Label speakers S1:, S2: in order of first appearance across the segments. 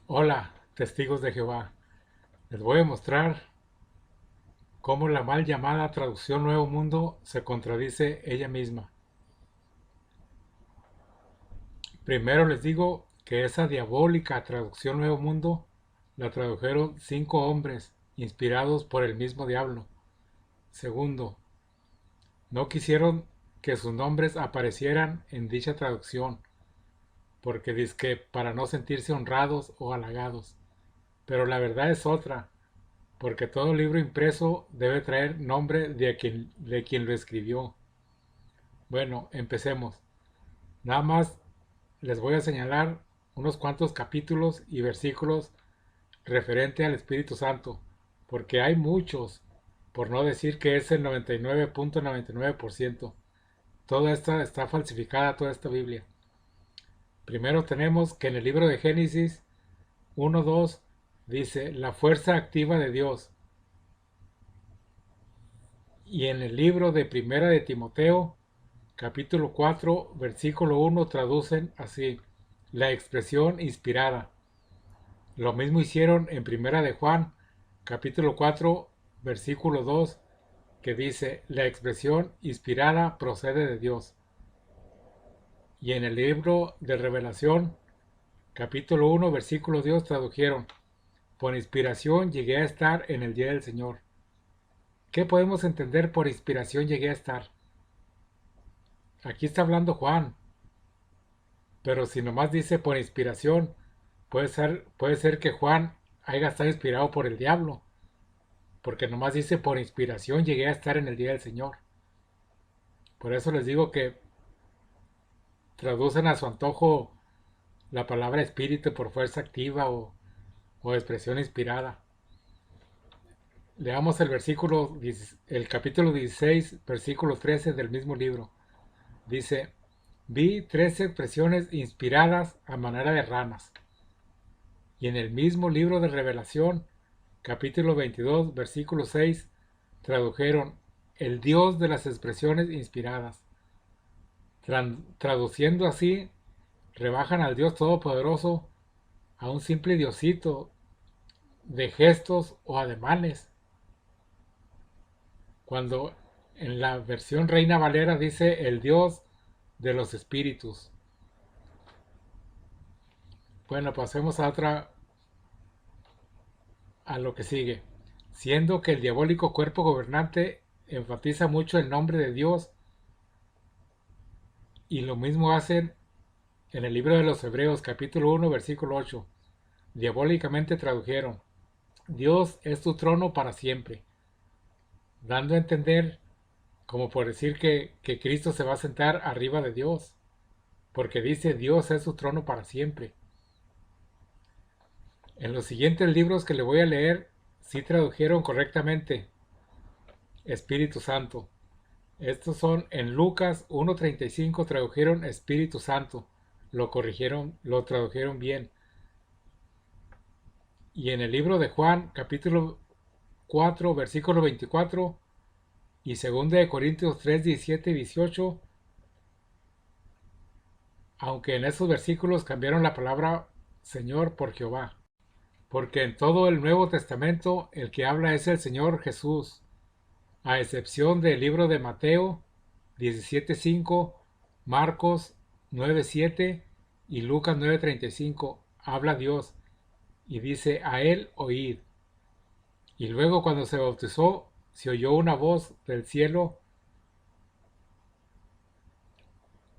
S1: Hola, testigos de Jehová. Les voy a mostrar cómo la mal llamada traducción Nuevo Mundo se contradice ella misma. Primero les digo que esa diabólica traducción Nuevo Mundo la tradujeron 5 hombres inspirados por el mismo diablo. Segundo, no quisieron que sus nombres aparecieran en dicha traducción, porque dizque para no sentirse honrados o halagados. Pero la verdad es otra, porque todo libro impreso debe traer nombre de quien lo escribió. Bueno, empecemos. Nada más les voy a señalar unos cuantos capítulos y versículos referente al Espíritu Santo, porque hay muchos, por no decir que es el 99.99%. Toda esta está falsificada, toda esta Biblia. Primero tenemos que en el libro de Génesis 1:2 dice la fuerza activa de Dios. Y en el libro de Primera de Timoteo, capítulo 4, versículo 1, traducen así, la expresión inspirada. Lo mismo hicieron en Primera de Juan, capítulo 4, versículo 2, que dice, la expresión inspirada procede de Dios. Y en el libro de Revelación, capítulo 1, versículo 2, tradujeron, por inspiración llegué a estar en el día del Señor. ¿Qué podemos entender por inspiración llegué a estar? Aquí está hablando Juan, pero si nomás dice por inspiración, puede ser que Juan haya estado inspirado por el diablo, porque nomás dice por inspiración llegué a estar en el día del Señor. Por eso les digo que traducen a su antojo la palabra espíritu por fuerza activa o expresión inspirada. Leamos el capítulo 16, versículo 13 del mismo libro. Dice, vi 13 expresiones inspiradas a manera de ranas. Y en el mismo libro de Revelación, capítulo 22, versículo 6, tradujeron el Dios de las expresiones inspiradas. Traduciendo así, rebajan al Dios Todopoderoso a un simple diosito de gestos o ademanes, cuando en la versión Reina Valera dice el Dios de los espíritus. Bueno, pasemos a lo que sigue. Siendo que el diabólico cuerpo gobernante enfatiza mucho el nombre de Dios, y lo mismo hacen en el libro de los Hebreos capítulo 1 versículo 8. Diabólicamente tradujeron, Dios es tu trono para siempre, dando a entender, como por decir que Cristo se va a sentar arriba de Dios, porque dice Dios es su trono para siempre. En los siguientes libros que le voy a leer, sí tradujeron correctamente Espíritu Santo. Estos son en Lucas 1:35 tradujeron Espíritu Santo. Lo corrigieron, lo tradujeron bien. Y en el libro de Juan, capítulo 4, versículo 24 y 2 de Corintios 3, 17 y 18, aunque en esos versículos cambiaron la palabra Señor por Jehová. Porque en todo el Nuevo Testamento el que habla es el Señor Jesús, a excepción del libro de Mateo 17:5, Marcos 9:7 y Lucas 9:35, habla Dios y dice a él oíd. Y luego cuando se bautizó se oyó una voz del cielo.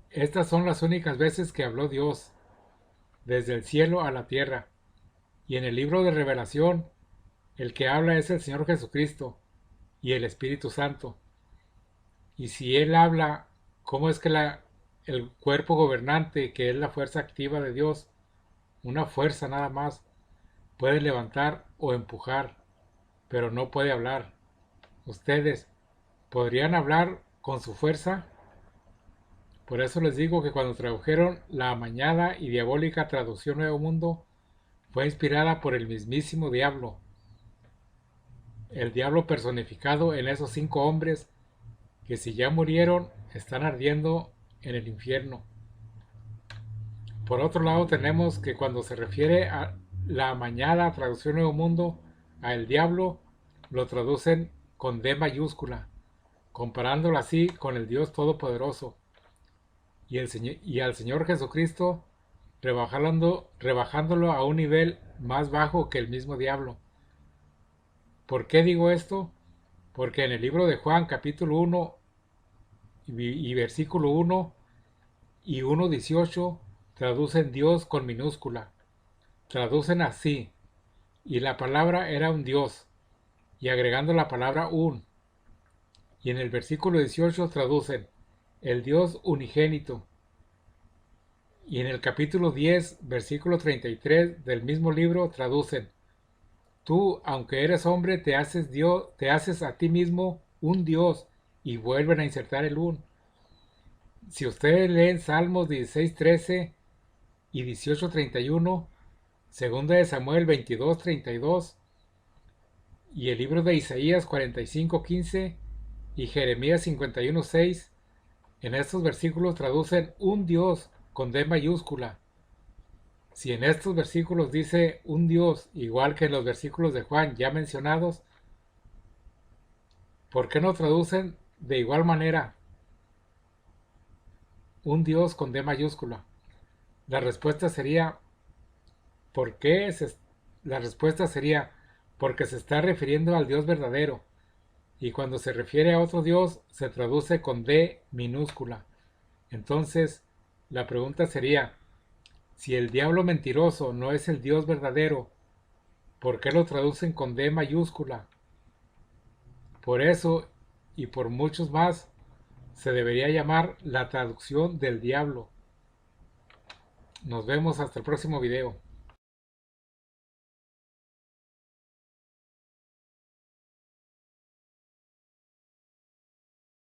S1: Estas son las únicas veces que habló Dios, desde el cielo a la tierra. Y en el libro de Revelación, el que habla es el Señor Jesucristo y el Espíritu Santo. Y si Él habla, ¿cómo es que el cuerpo gobernante, que es la fuerza activa de Dios, una fuerza nada más, puede levantar o empujar, pero no puede hablar? ¿Ustedes podrían hablar con su fuerza? Por eso les digo que cuando tradujeron la amañada y diabólica traducción Nuevo Mundo, fue inspirada por el mismísimo diablo, el diablo personificado en esos 5 hombres que si ya murieron están ardiendo en el infierno. Por otro lado tenemos que cuando se refiere a la amañada traducción Nuevo Mundo, a el diablo lo traducen con D mayúscula, comparándolo así con el Dios Todopoderoso, y al Señor Jesucristo rebajándolo a un nivel más bajo que el mismo diablo. ¿Por qué digo esto? Porque en el libro de Juan capítulo 1 y versículo 1 y 1:18 traducen Dios con minúscula. Traducen así, y la palabra era un Dios, y agregando la palabra un. Y en el versículo 18 traducen el Dios unigénito. Y en el capítulo 10, versículo 33 del mismo libro traducen, tú, aunque eres hombre, te haces Dios, te haces a ti mismo un Dios, y vuelven a insertar el un. Si ustedes leen Salmos 16:13 y 18:31, segunda de Samuel 22:32 y el libro de Isaías 45:15 y Jeremías 51:6, en estos versículos traducen un Dios con D mayúscula. Si en estos versículos dice un Dios, igual que en los versículos de Juan ya mencionados, ¿por qué no traducen de igual manera un Dios con D mayúscula? La respuesta sería, ¿por qué? La respuesta sería, porque se está refiriendo al Dios verdadero, y cuando se refiere a otro Dios se traduce con D minúscula. Entonces, la pregunta sería, si el diablo mentiroso no es el Dios verdadero, ¿por qué lo traducen con D mayúscula? Por eso, y por muchos más, se debería llamar la traducción del diablo. Nos vemos hasta el próximo video.